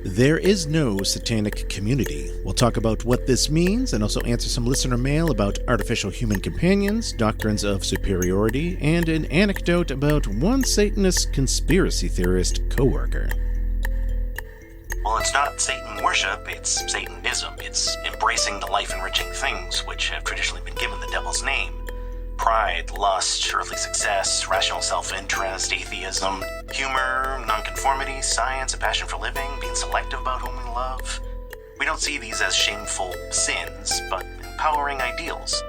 There is no satanic community. We'll talk about what this means and also answer some listener mail about artificial human companions, doctrines of superiority, and an anecdote about one Satanist conspiracy theorist coworker. Well, it's not Satan worship, it's Satanism. It's embracing the life-enriching things which have traditionally been given the devil's name. Pride, lust, earthly success, rational self-interest, atheism, humor, nonconformity, science, a passion for living, being selective about whom we love. We don't see these as shameful sins, but empowering ideals.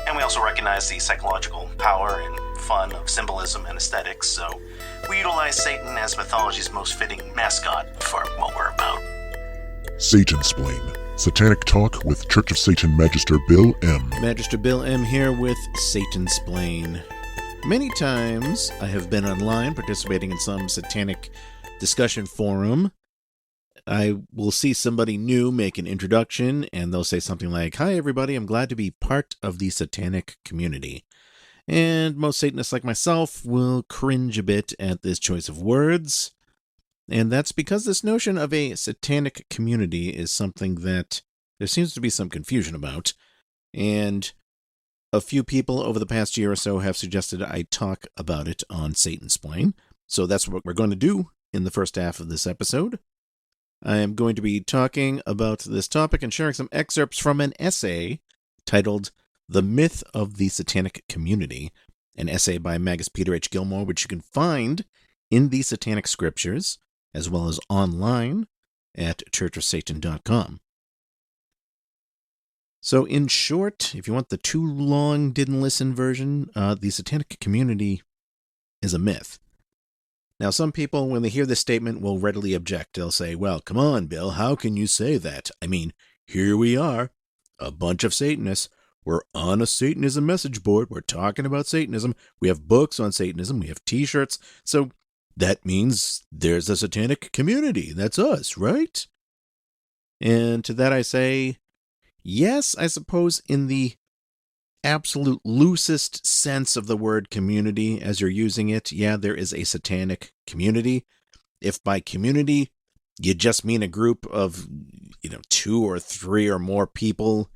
And we also recognize the psychological power and fun of symbolism and aesthetics, so we utilize Satan as mythology's most fitting mascot for what we're about. Satansplain. Satanic Talk with Church of Satan Magister Bill M. Magister Bill M. here with Satansplain. Many times I have been online participating in some satanic discussion forum. I will see somebody new make an introduction and they'll say something like, "Hi everybody, I'm glad to be part of the Satanic Community." And most Satanists like myself will cringe a bit at this choice of words. And that's because this notion of a satanic community is something that there seems to be some confusion about. And a few people over the past year or so have suggested I talk about it on Satansplain. So that's what we're going to do in the first half of this episode. I am going to be talking about this topic and sharing some excerpts from an essay titled "The Myth of the Satanic Community," an essay by Magus Peter H. Gilmore, which you can find in the Satanic Scriptures, as well as online at churchofsatan.com. So in short, if you want the too long didn't listen version, the Satanic Community is a myth. Now some people, when they hear this statement, will readily object. They'll say, "Well, come on, Bill, how can you say that? I mean, here we are, a bunch of Satanists. We're on a Satanism message board. We're talking about Satanism. We have books on Satanism. We have t-shirts. So that means there's a satanic community. That's us, right?" And to that I say, yes, I suppose in the absolute loosest sense of the word community as you're using it, yeah, there is a satanic community. If by community you just mean a group of, 2 or 3 or more people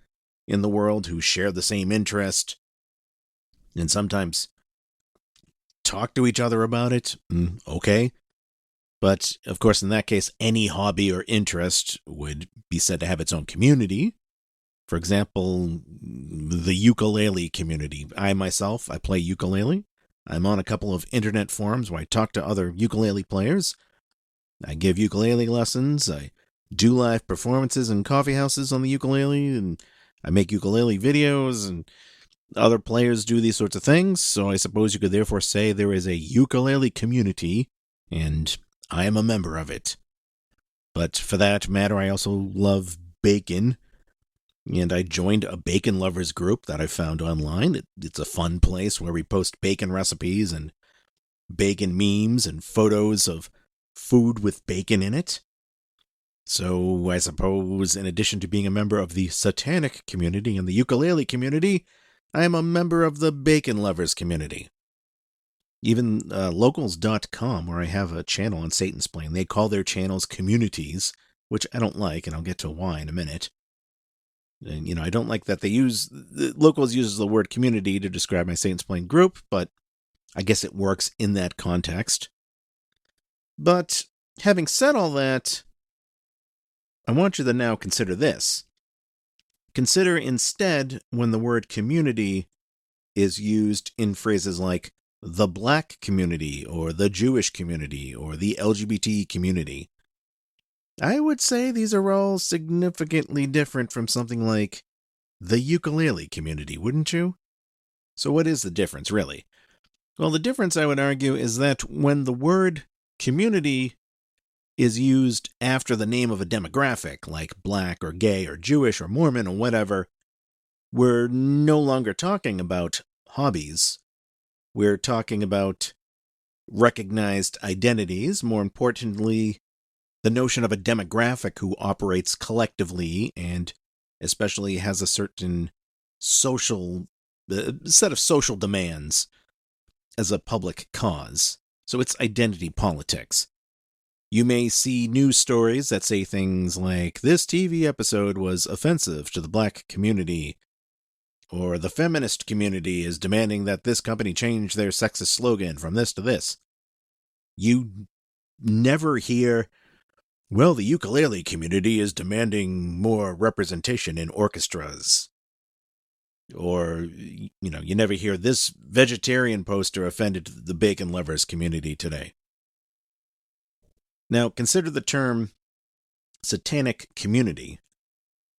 in the world who share the same interest and sometimes talk to each other about it, okay. But, of course, in that case, any hobby or interest would be said to have its own community. For example, the ukulele community. I play ukulele. I'm on a couple of internet forums where I talk to other ukulele players. I give ukulele lessons. I do live performances in coffee houses on the ukulele, and I make ukulele videos, and other players do these sorts of things, so I suppose you could therefore say there is a ukulele community, and I am a member of it. But for that matter, I also love bacon, and I joined a bacon lovers group that I found online. It's a fun place where we post bacon recipes and bacon memes and photos of food with bacon in it. So I suppose in addition to being a member of the Satanic Community and the ukulele community, I am a member of the bacon lovers community. Even locals.com, where I have a channel on Satansplain, they call their channels communities, which I don't like, and I'll get to why in a minute. And, I don't like that Locals uses the word community to describe my Satansplain group, but I guess it works in that context. But having said all that, I want you to now consider this. Consider instead when the word community is used in phrases like the black community or the Jewish community or the LGBT community. I would say these are all significantly different from something like the ukulele community, wouldn't you? So what is the difference, really? Well, the difference, I would argue, is that when the word community is used after the name of a demographic, like black or gay or Jewish or Mormon or whatever, we're no longer talking about hobbies. We're talking about recognized identities, more importantly, the notion of a demographic who operates collectively and especially has a certain set of social demands as a public cause. So it's identity politics. You may see news stories that say things like, this TV episode was offensive to the black community, or the feminist community is demanding that this company change their sexist slogan from this to this. You never hear, well, the ukulele community is demanding more representation in orchestras. Or, you never hear, this vegetarian poster offended the bacon lovers community today. Now, consider the term Satanic Community.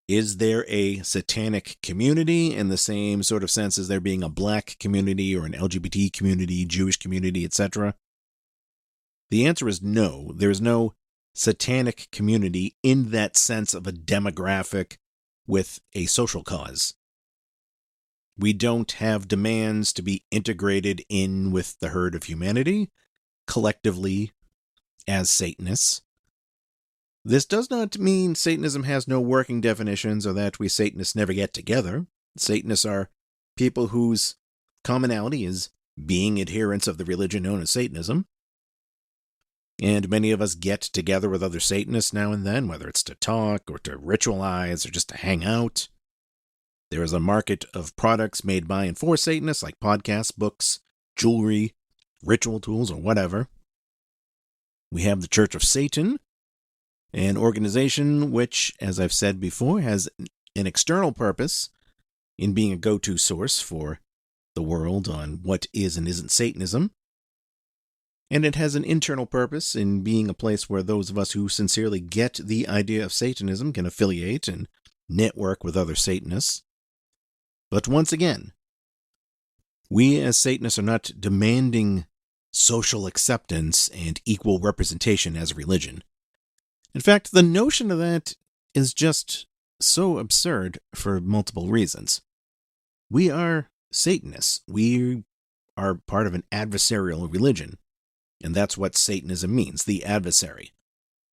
Is there a satanic community in the same sort of sense as there being a black community or an LGBT community, Jewish community, etc.? The answer is no. There is no satanic community in that sense of a demographic with a social cause. We don't have demands to be integrated in with the herd of humanity, collectively, as Satanists. This does not mean Satanism has no working definitions or that we Satanists never get together. Satanists are people whose commonality is being adherents of the religion known as Satanism. And many of us get together with other Satanists now and then, whether it's to talk or to ritualize or just to hang out. There is a market of products made by and for Satanists, like podcasts, books, jewelry, ritual tools, or whatever. We have the Church of Satan, an organization which, as I've said before, has an external purpose in being a go-to source for the world on what is and isn't Satanism. And it has an internal purpose in being a place where those of us who sincerely get the idea of Satanism can affiliate and network with other Satanists. But once again, we as Satanists are not demanding social acceptance and equal representation as a religion. In fact, the notion of that is just so absurd for multiple reasons. We are Satanists. We are part of an adversarial religion. And that's what Satanism means, the adversary.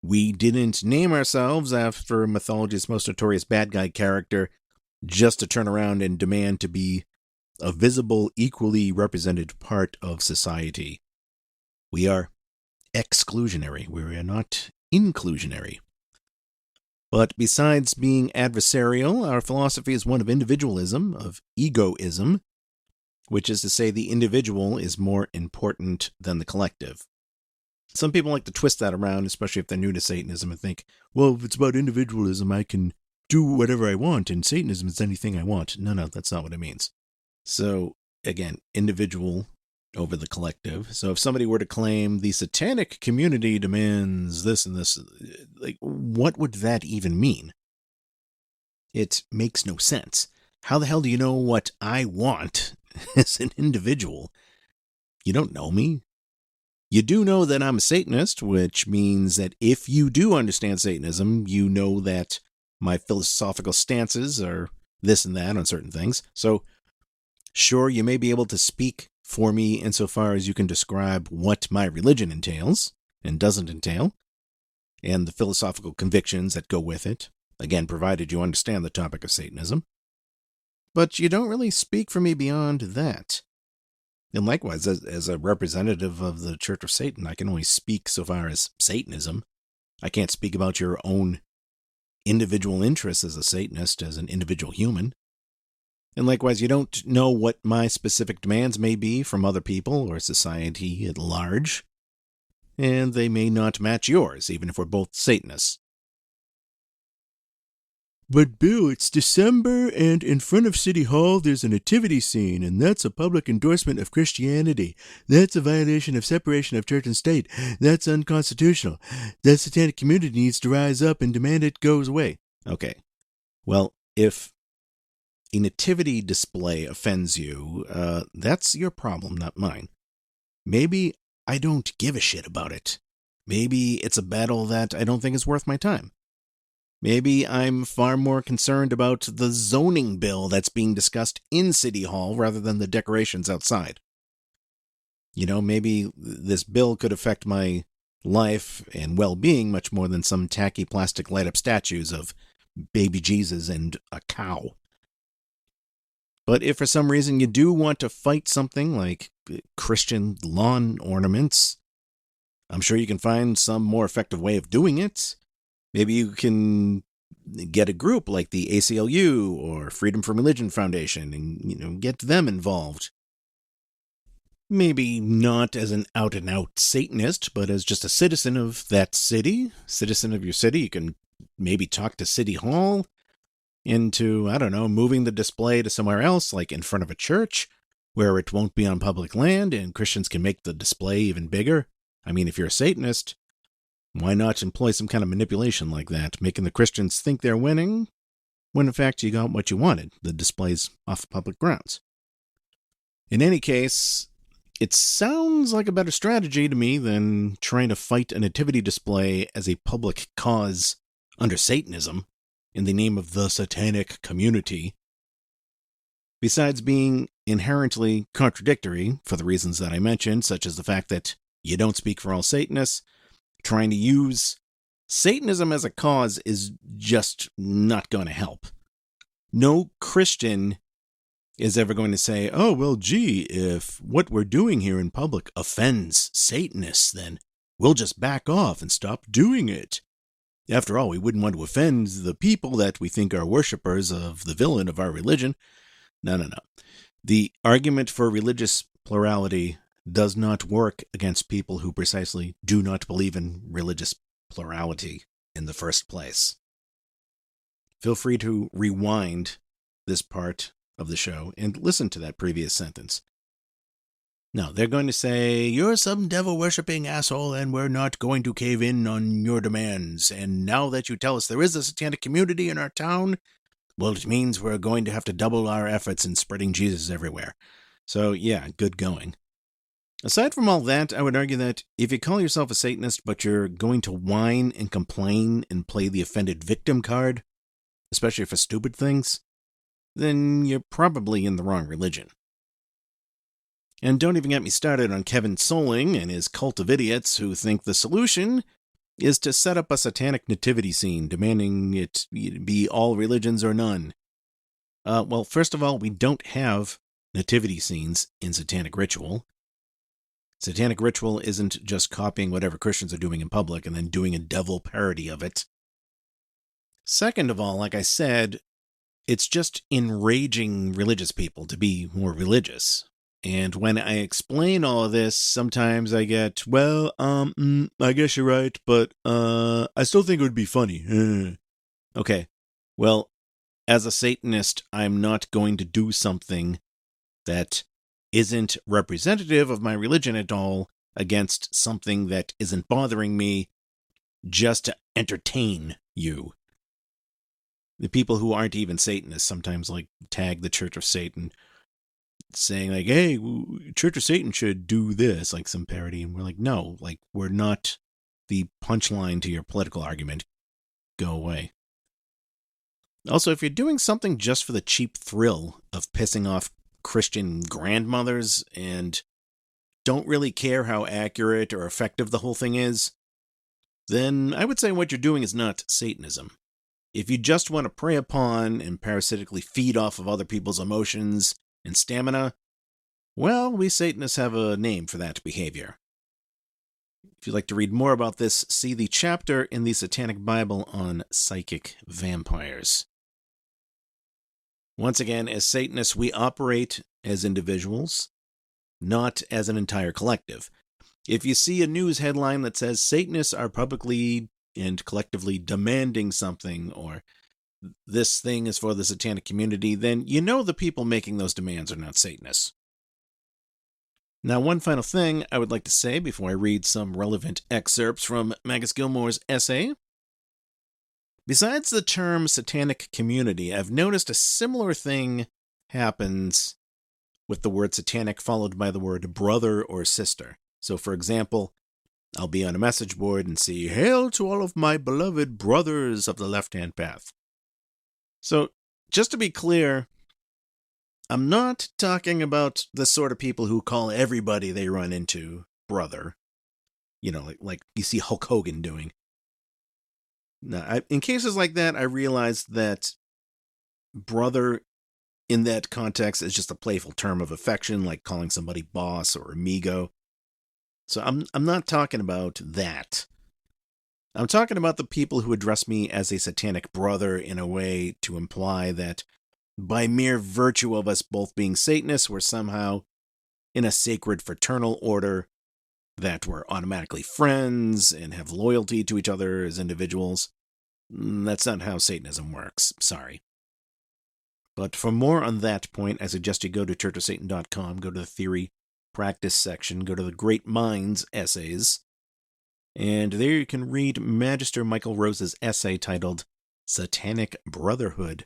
We didn't name ourselves after mythology's most notorious bad guy character just to turn around and demand to be a visible, equally represented part of society. We are exclusionary. We are not inclusionary. But besides being adversarial, our philosophy is one of individualism, of egoism, which is to say the individual is more important than the collective. Some people like to twist that around, especially if they're new to Satanism, and think, well, if it's about individualism, I can do whatever I want, and Satanism is anything I want. No, that's not what it means. So, again, individual over the collective. So if somebody were to claim the Satanic Community demands this and this, like, what would that even mean? It makes no sense. How the hell do you know what I want as an individual? You don't know me. You do know that I'm a Satanist, which means that if you do understand Satanism, you know that my philosophical stances are this and that on certain things. So, sure, you may be able to speak for me insofar as you can describe what my religion entails and doesn't entail, and the philosophical convictions that go with it, again, provided you understand the topic of Satanism. But you don't really speak for me beyond that. And likewise, as a representative of the Church of Satan, I can only speak so far as Satanism. I can't speak about your own individual interests as a Satanist, as an individual human. And likewise, you don't know what my specific demands may be from other people or society at large, and they may not match yours, even if we're both Satanists. But Bill, it's December, and in front of City Hall there's a nativity scene, and that's a public endorsement of Christianity. That's a violation of separation of church and state. That's unconstitutional. The Satanic Community needs to rise up and demand it goes away. Okay. Well, if a nativity display offends you, that's your problem, not mine. Maybe I don't give a shit about it. Maybe it's a battle that I don't think is worth my time. Maybe I'm far more concerned about the zoning bill that's being discussed in City Hall rather than the decorations outside. Maybe this bill could affect my life and well-being much more than some tacky plastic light-up statues of baby Jesus and a cow. But if for some reason you do want to fight something like Christian lawn ornaments, I'm sure you can find some more effective way of doing it. Maybe you can get a group like the ACLU or Freedom from Religion Foundation and, get them involved. Maybe not as an out-and-out Satanist, but as just a citizen of that city, citizen of your city. You can maybe talk to City Hall into, moving the display to somewhere else, like in front of a church, where it won't be on public land, and Christians can make the display even bigger. I mean, if you're a Satanist, why not employ some kind of manipulation like that, making the Christians think they're winning, when in fact you got what you wanted, the displays off public grounds. In any case, it sounds like a better strategy to me than trying to fight a nativity display as a public cause under Satanism in the name of the Satanic Community. Besides being inherently contradictory for the reasons that I mentioned, such as the fact that you don't speak for all Satanists, trying to use Satanism as a cause is just not going to help. No Christian is ever going to say, oh, well, gee, if what we're doing here in public offends Satanists, then we'll just back off and stop doing it. After all, we wouldn't want to offend the people that we think are worshippers of the villain of our religion. No. The argument for religious plurality does not work against people who precisely do not believe in religious plurality in the first place. Feel free to rewind this part of the show and listen to that previous sentence. No, they're going to say, you're some devil-worshipping asshole and we're not going to cave in on your demands. And now that you tell us there is a satanic community in our town, well, it means we're going to have to double our efforts in spreading Jesus everywhere. So, yeah, good going. Aside from all that, I would argue that if you call yourself a Satanist but you're going to whine and complain and play the offended victim card, especially for stupid things, then you're probably in the wrong religion. And don't even get me started on Kevin Soling and his cult of idiots who think the solution is to set up a satanic nativity scene, demanding it be all religions or none. Well, first of all, we don't have nativity scenes in satanic ritual. Satanic ritual isn't just copying whatever Christians are doing in public and then doing a devil parody of it. Second of all, like I said, it's just enraging religious people to be more religious. And when I explain all of this, sometimes I get, well, I guess you're right, but I still think it would be funny. Okay, well, as a Satanist, I'm not going to do something that isn't representative of my religion at all against something that isn't bothering me just to entertain you. The people who aren't even Satanists sometimes tag the Church of Satan, saying hey, Church of Satan should do this, like some parody, and we're like, no, we're not the punchline to your political argument. Go away. Also, if you're doing something just for the cheap thrill of pissing off Christian grandmothers and don't really care how accurate or effective the whole thing is, then I would say what you're doing is not Satanism. If you just want to prey upon and parasitically feed off of other people's emotions and stamina, well, we Satanists have a name for that behavior. If you'd like to read more about this, see the chapter in the Satanic Bible on psychic vampires. Once again, as Satanists, we operate as individuals, not as an entire collective. If you see a news headline that says Satanists are publicly and collectively demanding something, or this thing is for the Satanic Community, then you know the people making those demands are not Satanists. Now, one final thing I would like to say before I read some relevant excerpts from Magus Gilmore's essay. Besides the term Satanic Community, I've noticed a similar thing happens with the word satanic followed by the word brother or sister. So, for example, I'll be on a message board and see, "Hail to all of my beloved brothers of the left-hand path." So, just to be clear, I'm not talking about the sort of people who call everybody they run into brother. Like you see Hulk Hogan doing. Now, in cases like that, I realized that brother in that context is just a playful term of affection, like calling somebody boss or amigo. So I'm not talking about that. I'm talking about the people who address me as a satanic brother in a way to imply that by mere virtue of us both being Satanists, we're somehow in a sacred fraternal order, that we're automatically friends and have loyalty to each other as individuals. That's not how Satanism works. Sorry. But for more on that point, I suggest you go to churchofsatan.com, go to the theory practice section, go to the Great Minds essays, and there you can read Magister Michael Rose's essay titled Satanic Brotherhood?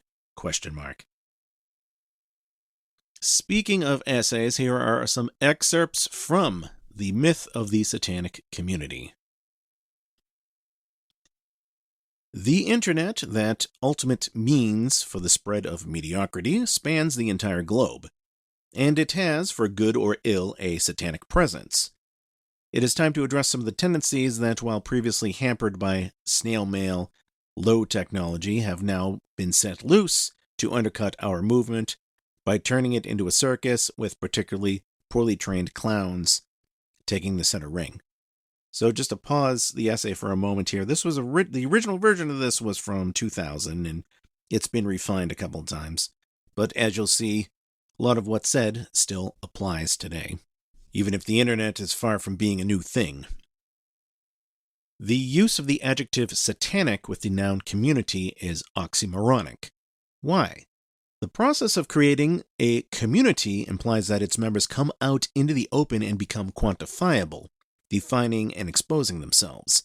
Speaking of essays, here are some excerpts from The Myth of the Satanic Community. The Internet, that ultimate means for the spread of mediocrity, spans the entire globe, and it has, for good or ill, a satanic presence. It is time to address some of the tendencies that, while previously hampered by snail mail, low technology, have now been set loose to undercut our movement by turning it into a circus with particularly poorly trained clowns taking the center ring. So just to pause the essay for a moment here, this was the original version of this was from 2000, and it's been refined a couple of times. But as you'll see, a lot of what's said still applies today, even if the internet is far from being a new thing. The use of the adjective satanic with the noun community is oxymoronic. Why? The process of creating a community implies that its members come out into the open and become quantifiable, defining and exposing themselves.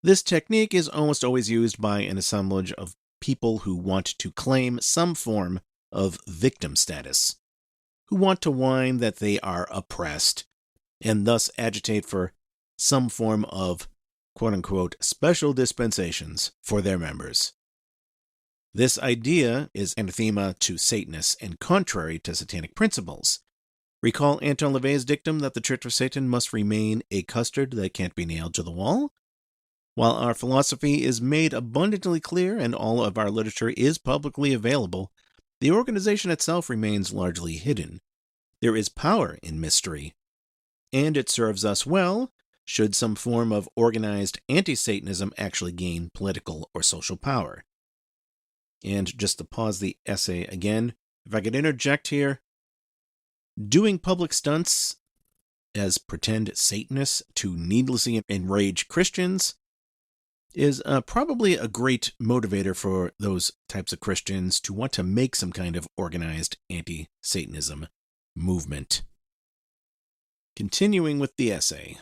This technique is almost always used by an assemblage of people who want to claim some form of victim status, who want to whine that they are oppressed, and thus agitate for some form of quote-unquote special dispensations for their members. This idea is anathema to Satanists and contrary to Satanic principles. Recall Anton LaVey's dictum that the Church of Satan must remain a custard that can't be nailed to the wall? While our philosophy is made abundantly clear and all of our literature is publicly available, the organization itself remains largely hidden. There is power in mystery, and it serves us well should some form of organized anti-Satanism actually gain political or social power. And just to pause the essay again, if I could interject here, doing public stunts as pretend Satanists to needlessly enrage Christians is probably a great motivator for those types of Christians to want to make some kind of organized anti-Satanism movement. Continuing with the essay.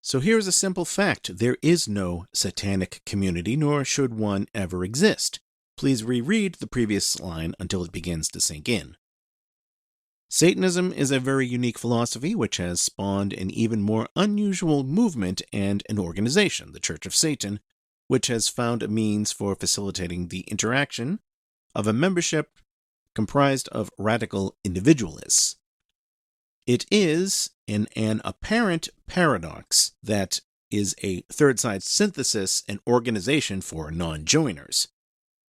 So here's a simple fact. There is no satanic community, nor should one ever exist. Please reread the previous line until it begins to sink in. Satanism is a very unique philosophy which has spawned an even more unusual movement and an organization, the Church of Satan, which has found a means for facilitating the interaction of a membership comprised of radical individualists. It is, in an apparent paradox, that is a third-side synthesis and organization for non-joiners.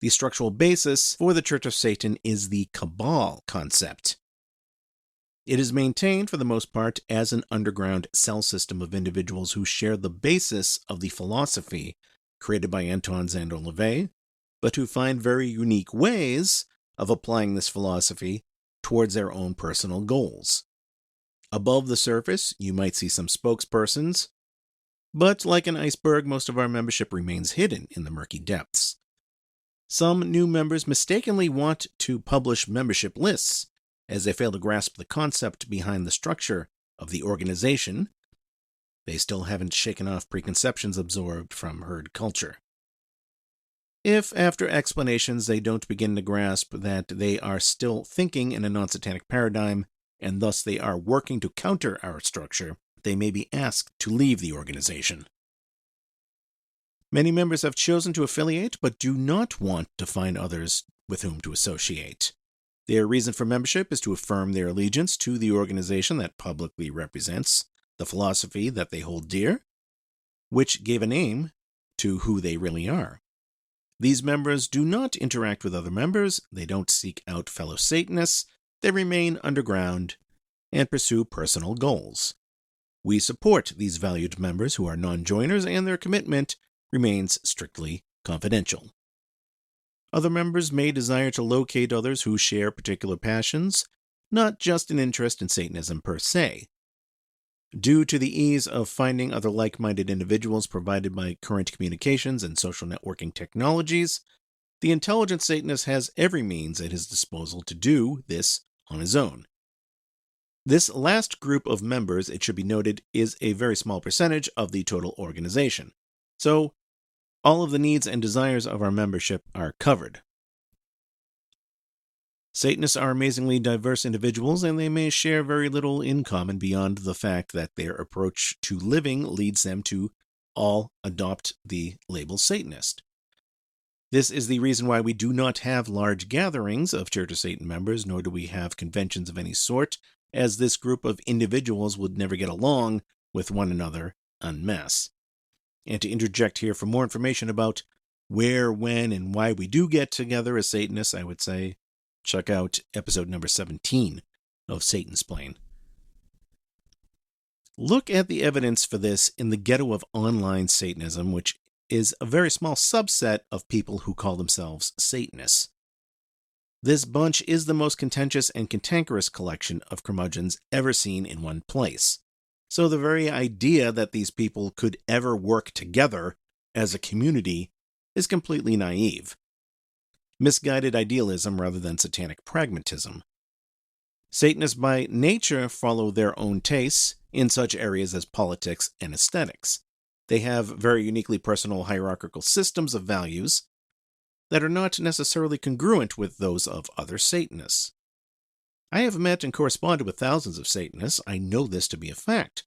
The structural basis for the Church of Satan is the cabal concept. It is maintained, for the most part, as an underground cell system of individuals who share the basis of the philosophy created by Anton Szandor LaVey, but who find very unique ways of applying this philosophy towards their own personal goals. Above the surface, you might see some spokespersons, but like an iceberg, most of our membership remains hidden in the murky depths. Some new members mistakenly want to publish membership lists, as they fail to grasp the concept behind the structure of the organization. They still haven't shaken off preconceptions absorbed from herd culture. If, after explanations, they don't begin to grasp that they are still thinking in a non-satanic paradigm, and thus they are working to counter our structure, they may be asked to leave the organization. Many members have chosen to affiliate, but do not want to find others with whom to associate. Their reason for membership is to affirm their allegiance to the organization that publicly represents the philosophy that they hold dear, which gave a name to who they really are. These members do not interact with other members, they don't seek out fellow Satanists, they remain underground and pursue personal goals. We support these valued members who are non-joiners, and their commitment remains strictly confidential. Other members may desire to locate others who share particular passions, not just an interest in Satanism per se. Due to the ease of finding other like-minded individuals provided by current communications and social networking technologies, the intelligent Satanist has every means at his disposal to do this on his own. This last group of members, it should be noted, is a very small percentage of the total organization. So, all of the needs and desires of our membership are covered. Satanists are amazingly diverse individuals, and they may share very little in common beyond the fact that their approach to living leads them to all adopt the label Satanist. This is the reason why we do not have large gatherings of Church of Satan members, nor do we have conventions of any sort, as this group of individuals would never get along with one another en masse. And to interject here for more information about where, when, and why we do get together as Satanists, I would say check out episode number 17 of Satansplain. Look at the evidence for this in the ghetto of online Satanism, which is a very small subset of people who call themselves Satanists. This bunch is the most contentious and cantankerous collection of curmudgeons ever seen in one place. So the very idea that these people could ever work together as a community is completely naive. Misguided idealism rather than satanic pragmatism. Satanists by nature follow their own tastes in such areas as politics and aesthetics. They have very uniquely personal hierarchical systems of values that are not necessarily congruent with those of other Satanists. I have met and corresponded with thousands of Satanists. I know this to be a fact.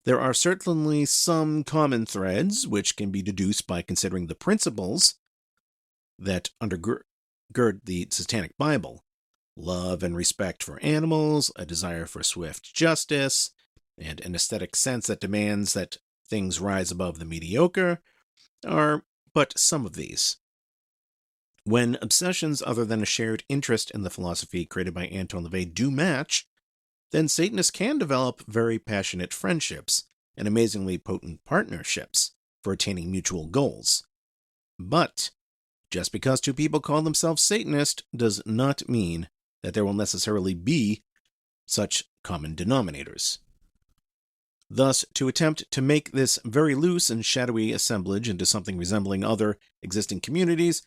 There are certainly some common threads which can be deduced by considering the principles that undergird the Satanic Bible: love and respect for animals, a desire for swift justice, and an aesthetic sense that demands that things rise above the mediocre are but some of these. When obsessions other than a shared interest in the philosophy created by Anton LaVey do match, then Satanists can develop very passionate friendships and amazingly potent partnerships for attaining mutual goals. But just because two people call themselves Satanist does not mean that there will necessarily be such common denominators. Thus, to attempt to make this very loose and shadowy assemblage into something resembling other existing communities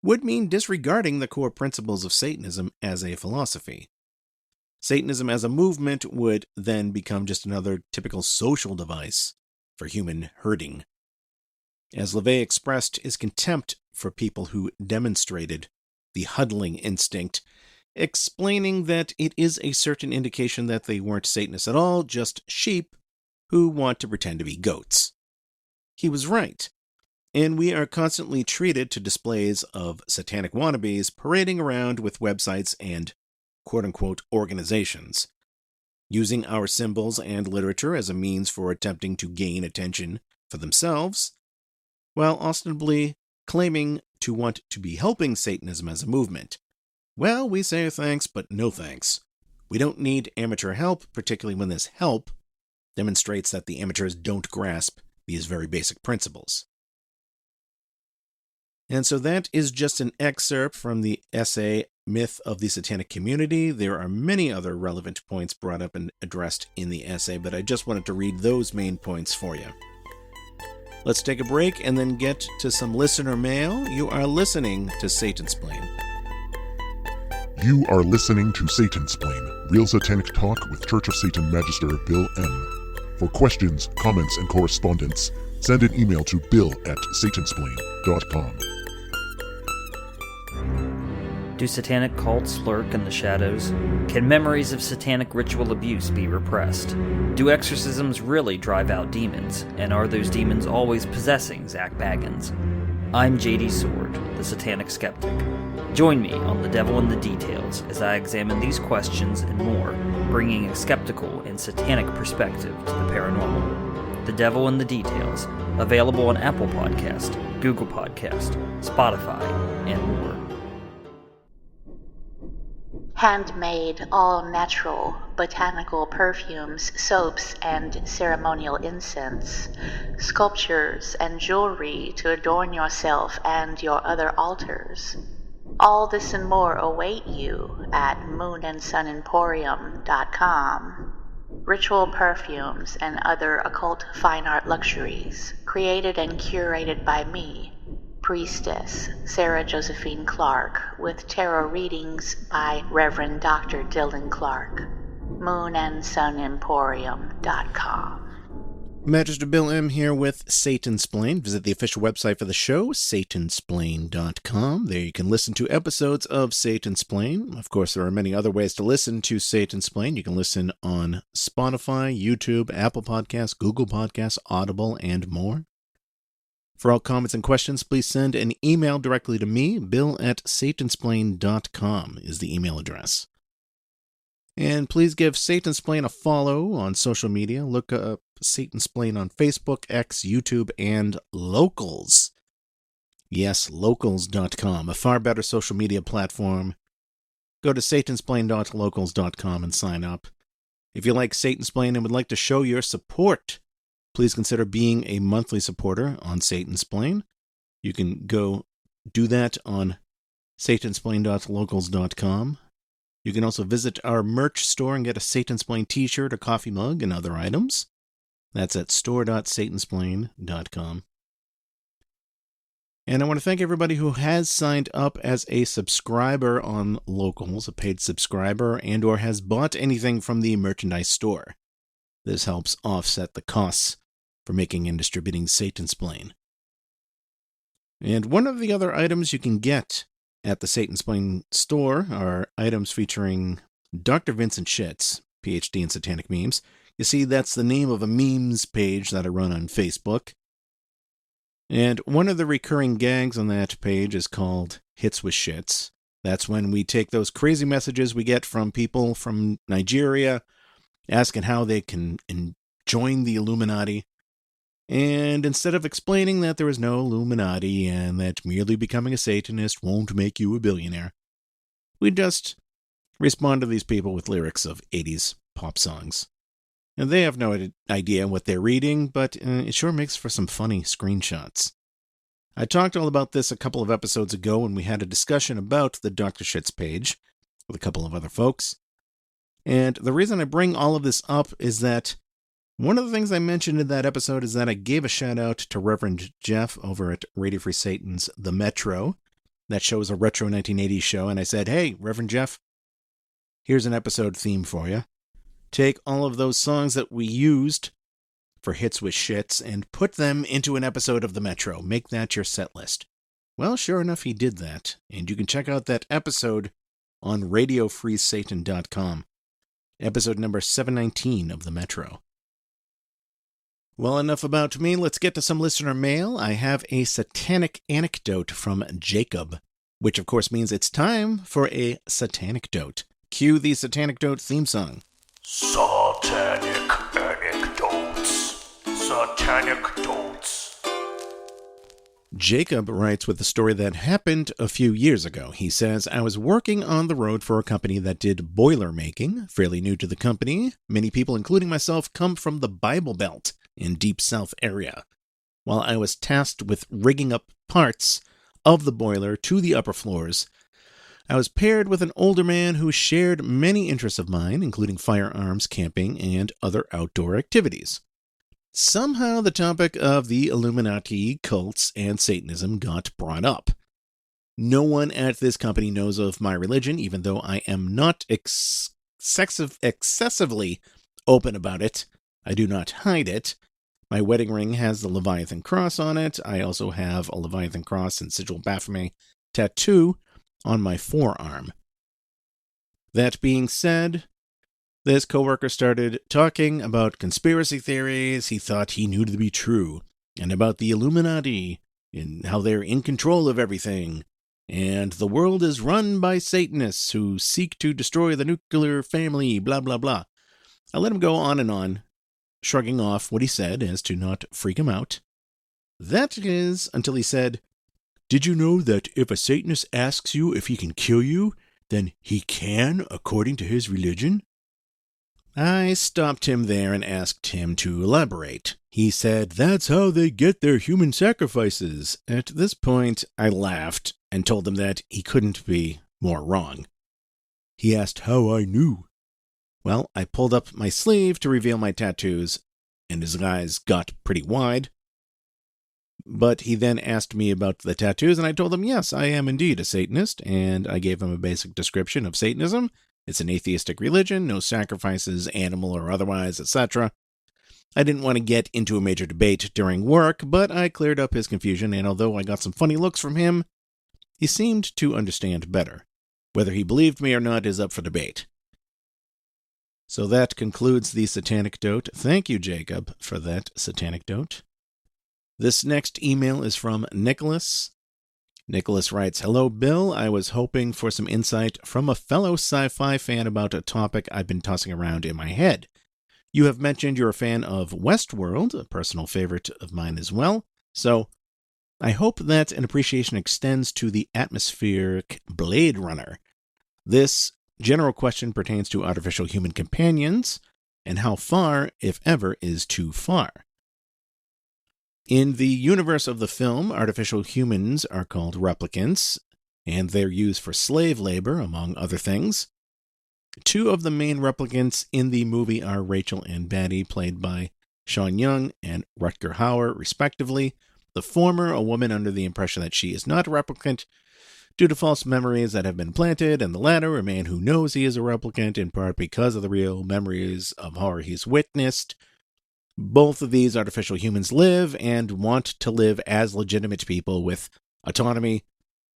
would mean disregarding the core principles of Satanism as a philosophy. Satanism as a movement would then become just another typical social device for human herding. As LaVey expressed his contempt for people who demonstrated the huddling instinct, explaining that it is a certain indication that they weren't Satanists at all, just sheep who want to pretend to be goats. He was right, and we are constantly treated to displays of satanic wannabes parading around with websites and quote-unquote organizations, using our symbols and literature as a means for attempting to gain attention for themselves, while ostensibly claiming to want to be helping Satanism as a movement. Well, we say thanks, but no thanks. We don't need amateur help, particularly when this help demonstrates that the amateurs don't grasp these very basic principles. And so that is just an excerpt from the essay Myth of the Satanic Community. There are many other relevant points brought up and addressed in the essay, but I just wanted to read those main points for you. Let's take a break and then get to some listener mail. You are listening to Satansplain. You are listening to Satansplain, real satanic talk with Church of Satan Magister Bill M. For questions, comments, and correspondence, send an email to bill@satansplain.com. Do satanic cults lurk in the shadows? Can memories of satanic ritual abuse be repressed? Do exorcisms really drive out demons? And are those demons always possessing Zach Baggins? I'm JD Sword, the Satanic Skeptic. Join me on The Devil in the Details as I examine these questions and more, bringing a skeptical and satanic perspective to the paranormal. The Devil in the Details, available on Apple Podcast, Google Podcast, Spotify, and more. Handmade, all natural, botanical perfumes, soaps, and ceremonial incense, sculptures and jewelry to adorn yourself and your other altars. All this and more await you at moonandsunemporium.com. Ritual perfumes and other occult fine art luxuries, created and curated by me, Priestess Sarah Josephine Clark, with tarot readings by Reverend Dr. Dylan Clark. moonandsunemporium.com. Magister Bill M. here with Satansplain. Visit the official website for the show, Satansplain.com. There you can listen to episodes of Satansplain. Of course, there are many other ways to listen to Satansplain. You can listen on Spotify, YouTube, Apple Podcasts, Google Podcasts, Audible, and more. For all comments and questions, please send an email directly to me. bill@satansplain.com is the email address. And please give Satansplain a follow on social media. Look up Satansplain on Facebook, X, YouTube, and Locals. Yes, locals.com, a far better social media platform. Go to satansplain.locals.com and sign up. If you like Satansplain and would like to show your support, please consider being a monthly supporter on Satansplain. You can go do that on satansplain.locals.com. You can also visit our merch store and get a Satansplain t-shirt, a coffee mug, and other items. That's at store.satansplain.com. And I want to thank everybody who has signed up as a subscriber on Locals, a paid subscriber, and or has bought anything from the merchandise store. This helps offset the costs for making and distributing Satansplain. And one of the other items you can get at the Satansplain store are items featuring Dr. Vincent Schitz, PhD in Satanic Memes. You see, that's the name of a memes page that I run on Facebook. And one of the recurring gags on that page is called Hits with Shits. That's when we take those crazy messages we get from people from Nigeria asking how they can join the Illuminati. And instead of explaining that there is no Illuminati and that merely becoming a Satanist won't make you a billionaire, we just respond to these people with lyrics of 80s pop songs. And they have no idea what they're reading, but it sure makes for some funny screenshots. I talked all about this a couple of episodes ago when we had a discussion about the Dr. Schitz page with a couple of other folks. And the reason I bring all of this up is that one of the things I mentioned in that episode is that I gave a shout out to Reverend Jeff over at Radio Free Satan's The Metro. That show is a retro 1980s show, and I said, hey, Reverend Jeff, here's an episode theme for you. Take all of those songs that we used for Hits with Shits and put them into an episode of The Metro. Make that your set list. Well, sure enough, he did that, and you can check out that episode on radiofreesatan.com. Episode number 719 of The Metro. Well, enough about me. Let's get to some listener mail. I have a satanic anecdote from Jacob, which of course means it's time for a Satanecdote. Cue the Satanecdote theme song. Satanic anecdotes. Satanecdotes. Jacob writes with a story that happened a few years ago. He says, I was working on the road for a company that did boiler making. Fairly new to the company. Many people, including myself, come from the Bible Belt in Deep South area. While I was tasked with rigging up parts of the boiler to the upper floors, I was paired with an older man who shared many interests of mine, including firearms, camping, and other outdoor activities. Somehow the topic of the Illuminati, cults, and Satanism got brought up. No one at this company knows of my religion, even though I am not excessively open about it. I do not hide it. My wedding ring has the Leviathan cross on it. I also have a Leviathan cross and sigil Baphomet tattoo on my forearm. That being said, this coworker started talking about conspiracy theories he thought he knew to be true, and about the Illuminati, and how they're in control of everything, and the world is run by Satanists who seek to destroy the nuclear family, blah blah blah. I let him go on and on, shrugging off what he said as to not freak him out. That is, until he said, did you know that if a Satanist asks you if he can kill you, then he can, according to his religion? I stopped him there and asked him to elaborate. He said, "That's how they get their human sacrifices." At this point, I laughed and told him that he couldn't be more wrong. He asked how I knew. Well, I pulled up my sleeve to reveal my tattoos, and his eyes got pretty wide. But he then asked me about the tattoos, and I told him, yes, I am indeed a Satanist, and I gave him a basic description of Satanism. It's an atheistic religion, no sacrifices, animal or otherwise, etc. I didn't want to get into a major debate during work, but I cleared up his confusion, and although I got some funny looks from him, he seemed to understand better. Whether he believed me or not is up for debate. So that concludes the Satanecdote. Thank you, Jacob, for that Satanecdote. This next email is from Nicholas. Nicholas writes, "Hello, Bill. I was hoping for some insight from a fellow sci-fi fan about a topic I've been tossing around in my head. You have mentioned you're a fan of Westworld, a personal favorite of mine as well, so I hope that an appreciation extends to the atmospheric Blade Runner. This general question pertains to artificial human companions, and how far, if ever, is too far. In the universe of the film, artificial humans are called replicants, and they're used for slave labor, among other things. Two of the main replicants in the movie are Rachel and Batty, played by Sean Young and Rutger Hauer, respectively. The former, a woman under the impression that she is not a replicant due to false memories that have been planted, and the latter, a man who knows he is a replicant, in part because of the real memories of horror he's witnessed. Both of these artificial humans live and want to live as legitimate people with autonomy,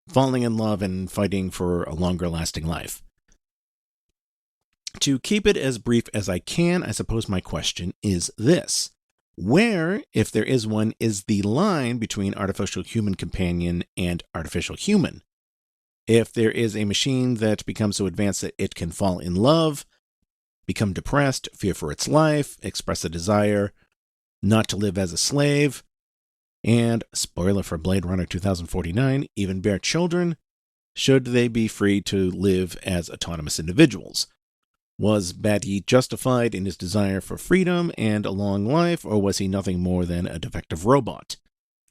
falling in love, and fighting for a longer-lasting life. To keep it as brief as I can, I suppose my question is this. Where, if there is one, is the line between artificial human companion and artificial human? If there is a machine that becomes so advanced that it can fall in love, become depressed, fear for its life, express a desire not to live as a slave, and, spoiler for Blade Runner 2049, even bear children, should they be free to live as autonomous individuals? Was Batty justified in his desire for freedom and a long life, or was he nothing more than a defective robot?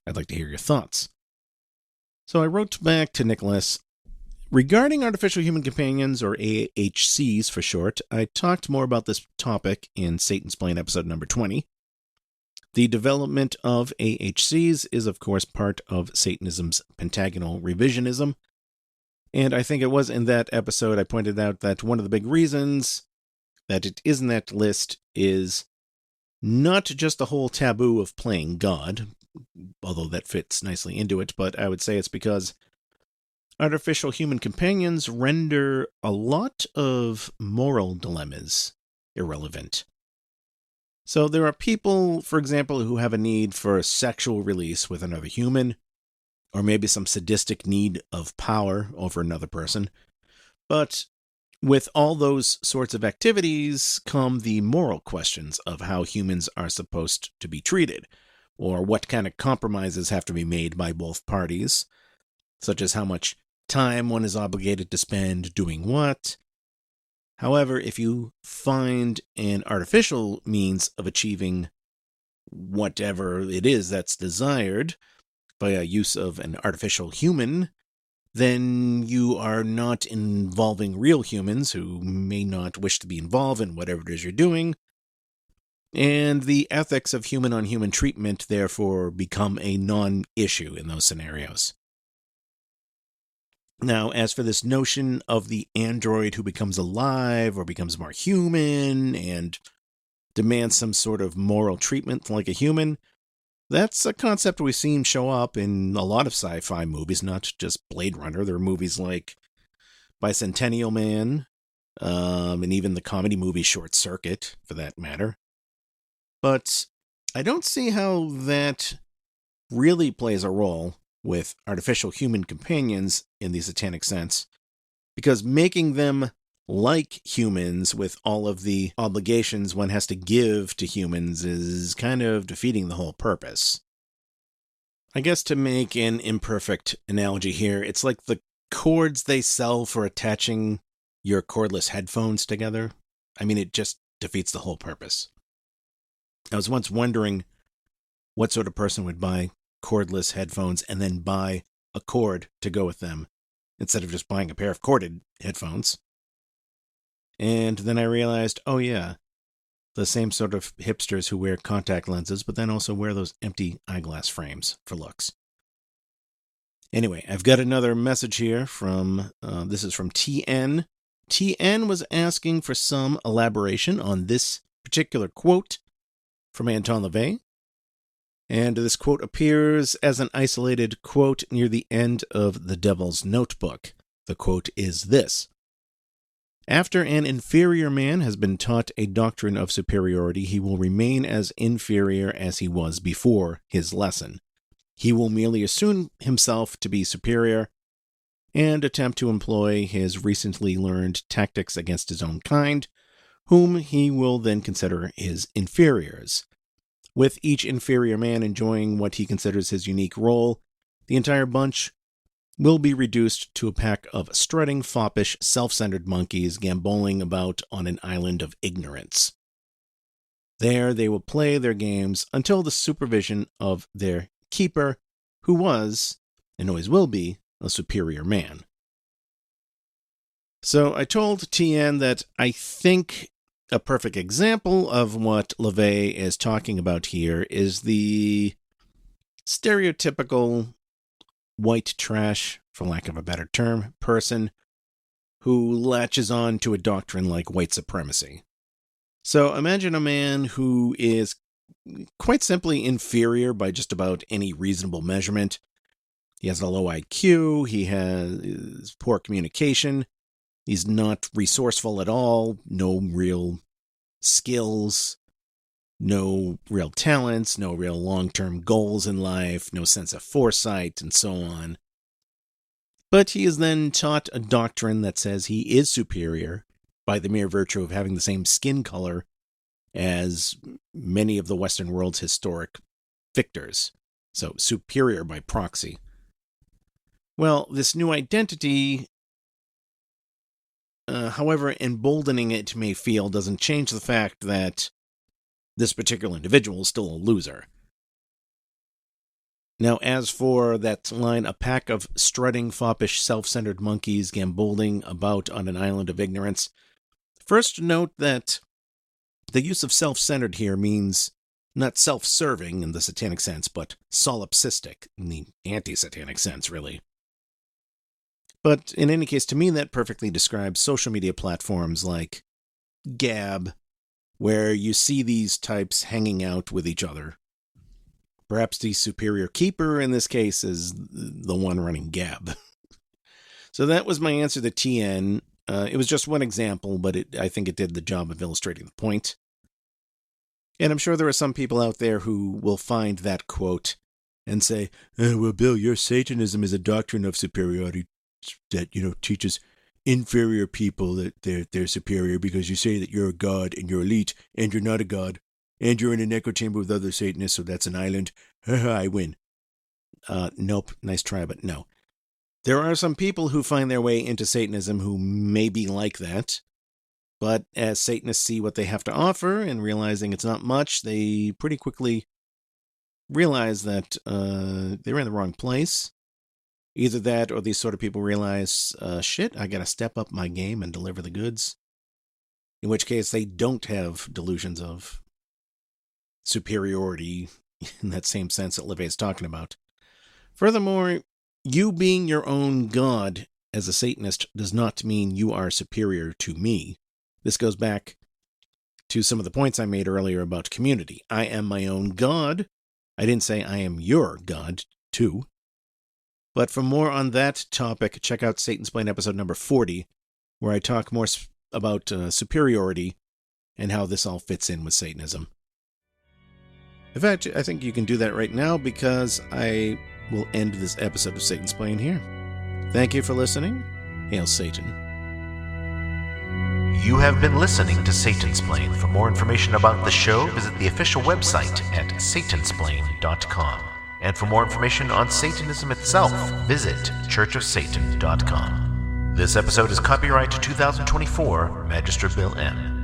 I'd like to hear your thoughts. So I wrote back to Nicholas, regarding artificial human companions, or AHCs for short, I talked more about this topic in Satansplain episode number 20. The development of AHCs is, of course, part of Satanism's pentagonal revisionism, and I think it was in that episode I pointed out that one of the big reasons that it is in that list is not just the whole taboo of playing God, although that fits nicely into it, but I would say it's because artificial human companions render a lot of moral dilemmas irrelevant. So there are people, for example, who have a need for sexual release with another human, or maybe some sadistic need of power over another person. But with all those sorts of activities come the moral questions of how humans are supposed to be treated, or what kind of compromises have to be made by both parties, such as how much time one is obligated to spend doing what. However, if you find an artificial means of achieving whatever it is that's desired by a use of an artificial human, then you are not involving real humans who may not wish to be involved in whatever it is you're doing, and the ethics of human-on-human treatment therefore become a non-issue in those scenarios. Now, as for this notion of the android who becomes alive or becomes more human and demands some sort of moral treatment like a human, that's a concept we've seen show up in a lot of sci-fi movies, not just Blade Runner. There are movies like Bicentennial Man, and even the comedy movie Short Circuit, for that matter. But I don't see how that really plays a role with artificial human companions in the satanic sense, because making them like humans with all of the obligations one has to give to humans is kind of defeating the whole purpose. I guess to make an imperfect analogy here, it's like the cords they sell for attaching your cordless headphones together. I mean, it just defeats the whole purpose. I was once wondering what sort of person would buy cordless headphones and then buy a cord to go with them instead of just buying a pair of corded headphones. And then I realized, oh yeah, the same sort of hipsters who wear contact lenses, but then also wear those empty eyeglass frames for looks. Anyway, I've got another message here from, this is from TN. TN was asking for some elaboration on this particular quote from Anton LaVey. And this quote appears as an isolated quote near the end of The Devil's Notebook. The quote is this: "After an inferior man has been taught a doctrine of superiority, he will remain as inferior as he was before his lesson. He will merely assume himself to be superior and attempt to employ his recently learned tactics against his own kind, whom he will then consider his inferiors. With each inferior man enjoying what he considers his unique role, the entire bunch will be reduced to a pack of strutting, foppish, self-centered monkeys gamboling about on an island of ignorance. There they will play their games until the supervision of their keeper, who was, and always will be, a superior man." So I told TN that I think a perfect example of what LaVey is talking about here is the stereotypical white trash, for lack of a better term, person who latches on to a doctrine like white supremacy. So imagine a man who is quite simply inferior by just about any reasonable measurement. He has a low IQ, he has poor communication, he's not resourceful at all, no real skills, no real talents, no real long-term goals in life, no sense of foresight, and so on. But he is then taught a doctrine that says he is superior by the mere virtue of having the same skin color as many of the Western world's historic victors. So superior by proxy. Well, this new identity, however emboldening it may feel, doesn't change the fact that this particular individual is still a loser. Now, as for that line, "a pack of strutting, foppish, self-centered monkeys gamboling about on an island of ignorance," first note that the use of self-centered here means not self-serving in the satanic sense, but solipsistic in the anti-satanic sense, really. But in any case, to me, that perfectly describes social media platforms like Gab, where you see these types hanging out with each other. Perhaps the superior keeper in this case is the one running Gab. So that was my answer to TN. It was just one example, but I think it did the job of illustrating the point. And I'm sure there are some people out there who will find that quote and say, well, Bill, your Satanism is a doctrine of superiority that, teaches inferior people that they're superior because you say that you're a god and you're elite and you're not a god and you're in an echo chamber with other Satanists, so that's an island. I win. Nope. Nice try, but no. There are some people who find their way into Satanism who may be like that, but as Satanists see what they have to offer and realizing it's not much, they pretty quickly realize that they're in the wrong place. Either that or these sort of people realize, shit, I gotta step up my game and deliver the goods. In which case they don't have delusions of superiority in that same sense that LaVey is talking about. Furthermore, you being your own god as a Satanist does not mean you are superior to me. This goes back to some of the points I made earlier about community. I am my own god. I didn't say I am your god, too. But for more on that topic, check out Satansplain episode number 40, where I talk more about superiority and how this all fits in with Satanism. In fact, I think you can do that right now because I will end this episode of Satansplain here. Thank you for listening. Hail Satan. You have been listening to Satansplain. For more information about the show, visit the official website at Satansplain.com. And for more information on Satanism itself, visit churchofsatan.com. This episode is copyright 2024, Magister Bill M.